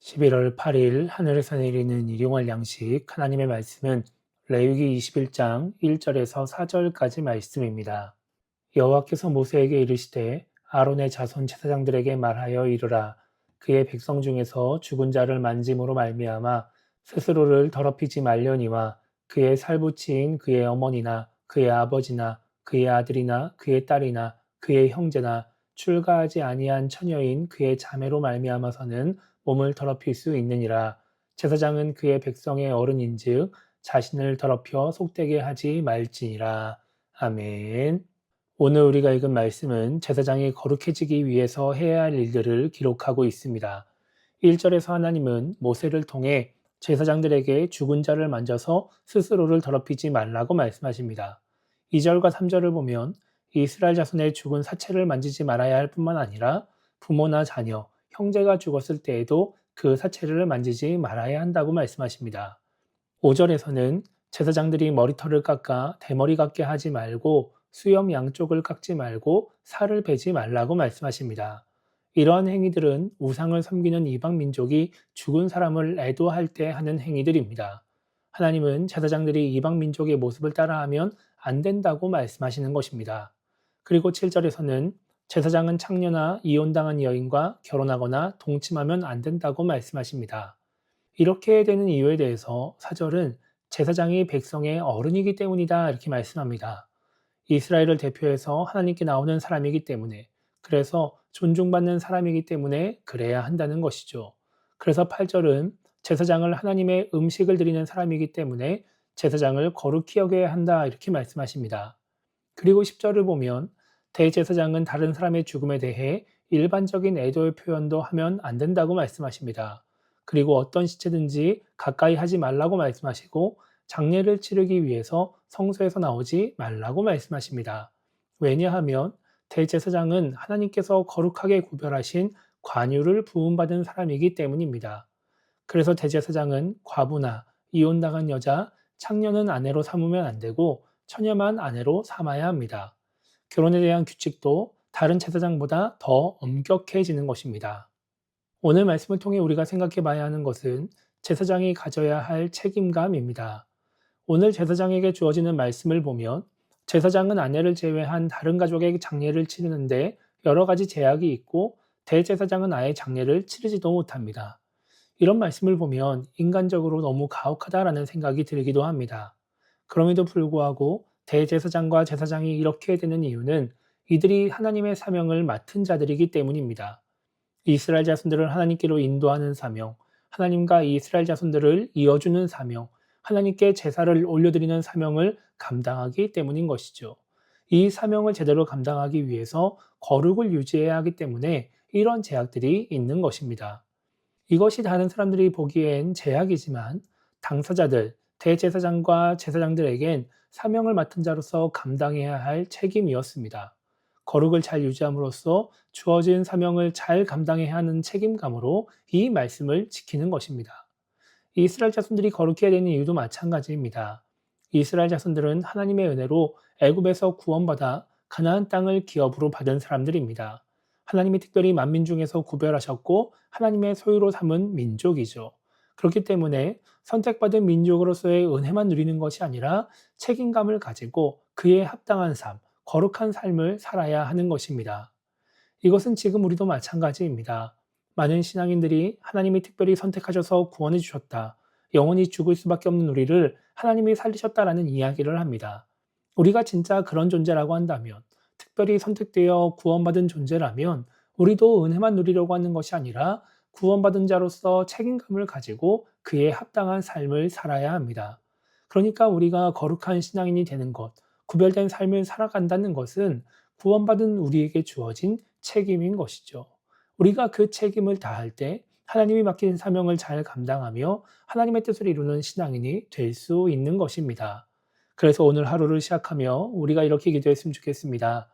11월 8일 하늘에서 내리는 일용할 양식 하나님의 말씀은 레위기 21장 1절에서 4절까지 말씀입니다. 여호와께서 모세에게 이르시되 아론의 자손 제사장들에게 말하여 이르라. 그의 백성 중에서 죽은 자를 만짐으로 말미암아 스스로를 더럽히지 말려니와 그의 살부치인 그의 어머니나 그의 아버지나 그의 아들이나 그의 딸이나 그의 형제나 출가하지 아니한 처녀인 그의 자매로 말미암아서는 몸을 더럽힐 수 있느니라. 제사장은 그의 백성의 어른인즉 자신을 더럽혀 속되게 하지 말지니라. 아멘. 오늘 우리가 읽은 말씀은 제사장이 거룩해지기 위해서 해야 할 일들을 기록하고 있습니다. 1절에서 하나님은 모세를 통해 제사장들에게 죽은 자를 만져서 스스로를 더럽히지 말라고 말씀하십니다. 2절과 3절을 보면 이스라엘 자손의 죽은 사체를 만지지 말아야 할 뿐만 아니라 부모나 자녀, 형제가 죽었을 때에도 그 사체를 만지지 말아야 한다고 말씀하십니다. 5절에서는 제사장들이 머리털을 깎아 대머리 같게 하지 말고 수염 양쪽을 깎지 말고 살을 베지 말라고 말씀하십니다. 이러한 행위들은 우상을 섬기는 이방 민족이 죽은 사람을 애도할 때 하는 행위들입니다. 하나님은 제사장들이 이방 민족의 모습을 따라하면 안 된다고 말씀하시는 것입니다. 그리고 7절에서는 제사장은 창녀나 이혼당한 여인과 결혼하거나 동침하면 안 된다고 말씀하십니다. 이렇게 되는 이유에 대해서 4절은 제사장이 백성의 어른이기 때문이다 이렇게 말씀합니다. 이스라엘을 대표해서 하나님께 나오는 사람이기 때문에, 그래서 존중받는 사람이기 때문에 그래야 한다는 것이죠. 그래서 8절은 제사장을 하나님의 음식을 드리는 사람이기 때문에 제사장을 거룩히 여겨야 한다 이렇게 말씀하십니다. 그리고 10절을 보면 대제사장은 다른 사람의 죽음에 대해 일반적인 애도의 표현도 하면 안 된다고 말씀하십니다. 그리고 어떤 시체든지 가까이 하지 말라고 말씀하시고 장례를 치르기 위해서 성소에서 나오지 말라고 말씀하십니다. 왜냐하면 대제사장은 하나님께서 거룩하게 구별하신 관유를 부음받은 사람이기 때문입니다. 그래서 대제사장은 과부나 이혼당한 여자, 창녀는 아내로 삼으면 안 되고 처녀만 아내로 삼아야 합니다. 결혼에 대한 규칙도 다른 제사장보다 더 엄격해지는 것입니다. 오늘 말씀을 통해 우리가 생각해 봐야 하는 것은 제사장이 가져야 할 책임감입니다. 오늘 제사장에게 주어지는 말씀을 보면 제사장은 아내를 제외한 다른 가족의 장례를 치르는데 여러 가지 제약이 있고 대제사장은 아예 장례를 치르지도 못합니다. 이런 말씀을 보면 인간적으로 너무 가혹하다라는 생각이 들기도 합니다. 그럼에도 불구하고 대제사장과 제사장이 이렇게 되는 이유는 이들이 하나님의 사명을 맡은 자들이기 때문입니다. 이스라엘 자손들을 하나님께로 인도하는 사명, 하나님과 이스라엘 자손들을 이어주는 사명, 하나님께 제사를 올려드리는 사명을 감당하기 때문인 것이죠. 이 사명을 제대로 감당하기 위해서 거룩을 유지해야 하기 때문에 이런 제약들이 있는 것입니다. 이것이 다른 사람들이 보기엔 제약이지만 당사자들, 대제사장과 제사장들에겐 사명을 맡은 자로서 감당해야 할 책임이었습니다. 거룩을 잘 유지함으로써 주어진 사명을 잘 감당해야 하는 책임감으로 이 말씀을 지키는 것입니다. 이스라엘 자손들이 거룩해야 되는 이유도 마찬가지입니다. 이스라엘 자손들은 하나님의 은혜로 애굽에서 구원받아 가나안 땅을 기업으로 받은 사람들입니다. 하나님이 특별히 만민 중에서 구별하셨고 하나님의 소유로 삼은 민족이죠. 그렇기 때문에 선택받은 민족으로서의 은혜만 누리는 것이 아니라 책임감을 가지고 그에 합당한 삶, 거룩한 삶을 살아야 하는 것입니다. 이것은 지금 우리도 마찬가지입니다. 많은 신앙인들이 하나님이 특별히 선택하셔서 구원해 주셨다. 영원히 죽을 수밖에 없는 우리를 하나님이 살리셨다라는 이야기를 합니다. 우리가 진짜 그런 존재라고 한다면, 특별히 선택되어 구원받은 존재라면 우리도 은혜만 누리려고 하는 것이 아니라 구원받은 자로서 책임감을 가지고 그에 합당한 삶을 살아야 합니다. 그러니까 우리가 거룩한 신앙인이 되는 것, 구별된 삶을 살아간다는 것은 구원받은 우리에게 주어진 책임인 것이죠. 우리가 그 책임을 다할 때 하나님이 맡긴 사명을 잘 감당하며 하나님의 뜻을 이루는 신앙인이 될 수 있는 것입니다. 그래서 오늘 하루를 시작하며 우리가 이렇게 기도했으면 좋겠습니다.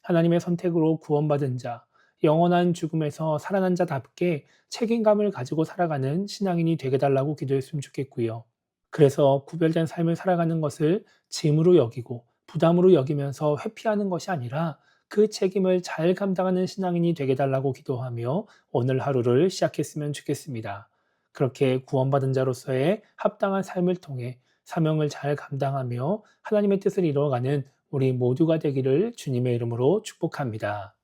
하나님의 선택으로 구원받은 자, 영원한 죽음에서 살아난 자답게 책임감을 가지고 살아가는 신앙인이 되게 달라고 기도했으면 좋겠고요. 그래서 구별된 삶을 살아가는 것을 짐으로 여기고 부담으로 여기면서 회피하는 것이 아니라 그 책임을 잘 감당하는 신앙인이 되게 달라고 기도하며 오늘 하루를 시작했으면 좋겠습니다. 그렇게 구원받은 자로서의 합당한 삶을 통해 사명을 잘 감당하며 하나님의 뜻을 이루어가는 우리 모두가 되기를 주님의 이름으로 축복합니다.